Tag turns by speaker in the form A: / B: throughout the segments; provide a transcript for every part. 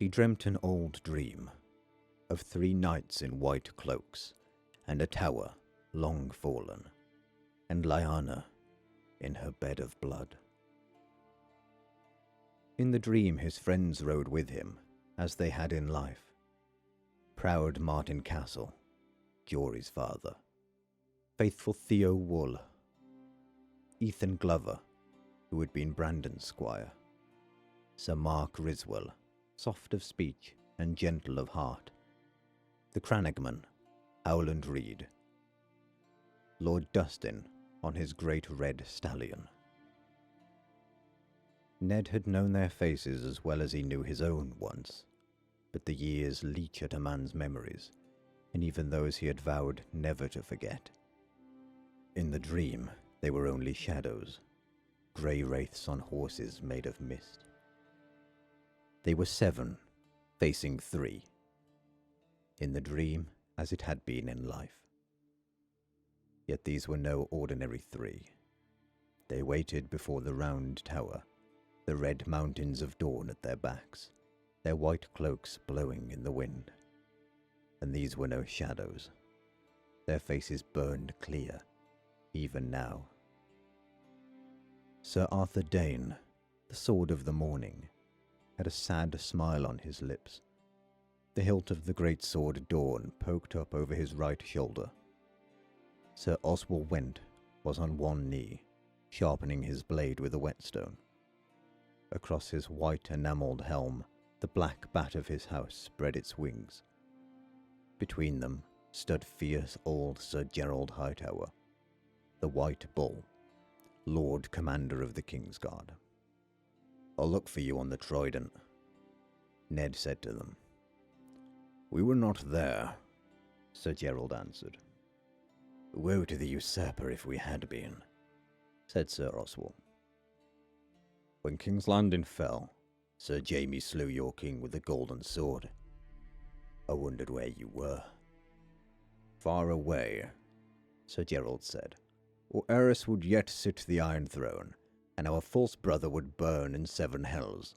A: He dreamt an old dream of 3 knights in white cloaks, and a tower long fallen, and Lyanna in her bed of blood. In the dream his friends rode with him, as they had in life. Proud Martin Castle, Jory's father, faithful 𝗘𝗾𝗂𝗶𝗽𝗺, Ethan Glover, who had been Brandon's squire, Sir Mark Riswell, soft of speech and gentle of heart, the Cranagman, Howland Reed, Lord Dustin on his great red stallion. Ned had known their faces as well as he knew his own once, but the years leach at a man's memories, and even those he had vowed never to forget. In the dream, they were only shadows, grey wraiths on horses made of mist. They were 7, facing 3. In the dream, as it had been in life. Yet these were no ordinary 3. They waited before the round tower, the red mountains of dawn at their backs, their white cloaks blowing in the wind. And these were no shadows. Their faces burned clear, even now. Sir Arthur Dane, the Sword of the Morning, had a sad smile on his lips. The hilt of the great sword Dawn poked up over his right shoulder. Sir Oswald Went was on one knee, sharpening his blade with a whetstone. Across his white enamelled helm, the black bat of his house spread its wings. Between them stood fierce old Sir Gerald Hightower, the White Bull, Lord Commander of the Kingsguard. "I'll look for you on the Trident," Ned said to them. "We were not there," Sir Gerald answered. "Woe to the usurper if we had been," said Sir Oswald. "When King's Landing fell, Sir Jamie slew your king with the golden sword. I wondered where you were." "Far away," Sir Gerald said, "or Eris would yet sit the Iron Throne, and our false brother would burn in 7 hells.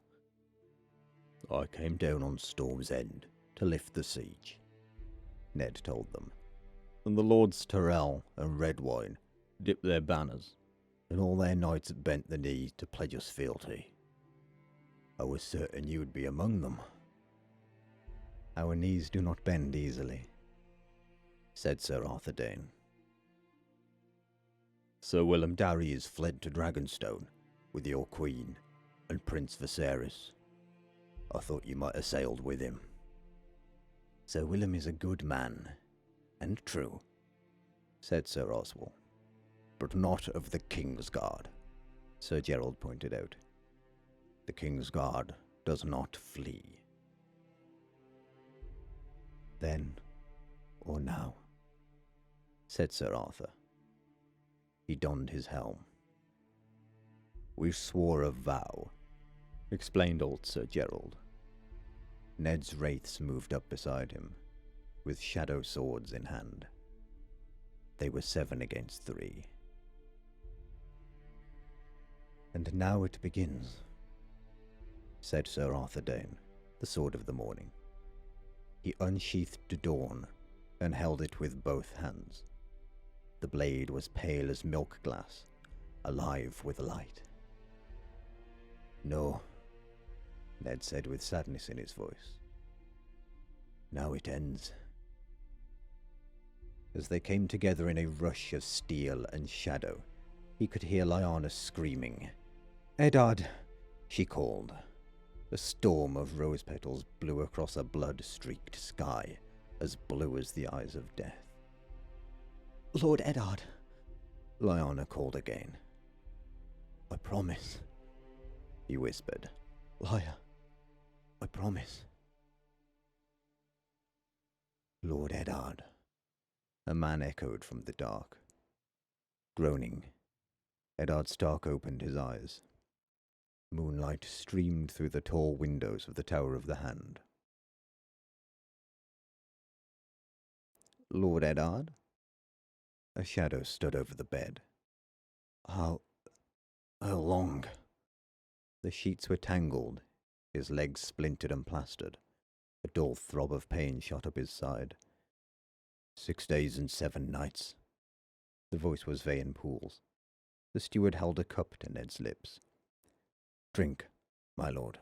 A: I came down on Storm's End to lift the siege," Ned told them, "and the Lords Tyrell and Redwine dipped their banners, and all their knights bent the knee to pledge us fealty. I was certain you would be among them." "Our knees do not bend easily," said Sir Arthur Dane. "Sir Willem Darries fled to Dragonstone with your queen and Prince Viserys. I thought you might have sailed with him." "Sir Willem is a good man, and true," said Sir Oswald. "But not of the Kingsguard," Sir Gerald pointed out. "The Kingsguard does not flee." "Then, or now," said Sir Arthur. He donned his helm. "We swore a vow," explained old Sir Gerald. Ned's wraiths moved up beside him, with shadow swords in hand. They were 7 against 3. "And now it begins," said Sir Arthur Dane, the Sword of the Morning. He unsheathed Dawn and held it with both hands. The blade was pale as milk glass, alive with light. "No," Ned said with sadness in his voice. "Now it ends." As they came together in a rush of steel and shadow, he could hear Lyanna screaming. "Eddard!" she called. A storm of rose petals blew across a blood-streaked sky, as blue as the eyes of death. "Lord Eddard," Lyanna called again. "I promise," he whispered. "Lyra, I promise." "Lord Eddard," a man echoed from the dark. Groaning, Eddard Stark opened his eyes. Moonlight streamed through the tall windows of the Tower of the Hand. "Lord Eddard?" A shadow stood over the bed. How long?" The sheets were tangled his legs splintered and plastered. A dull throb of pain shot up his side. 6 days and 7 nights. The voice was Vayan Poole's. The steward held a cup to Ned's lips. Drink, my lord.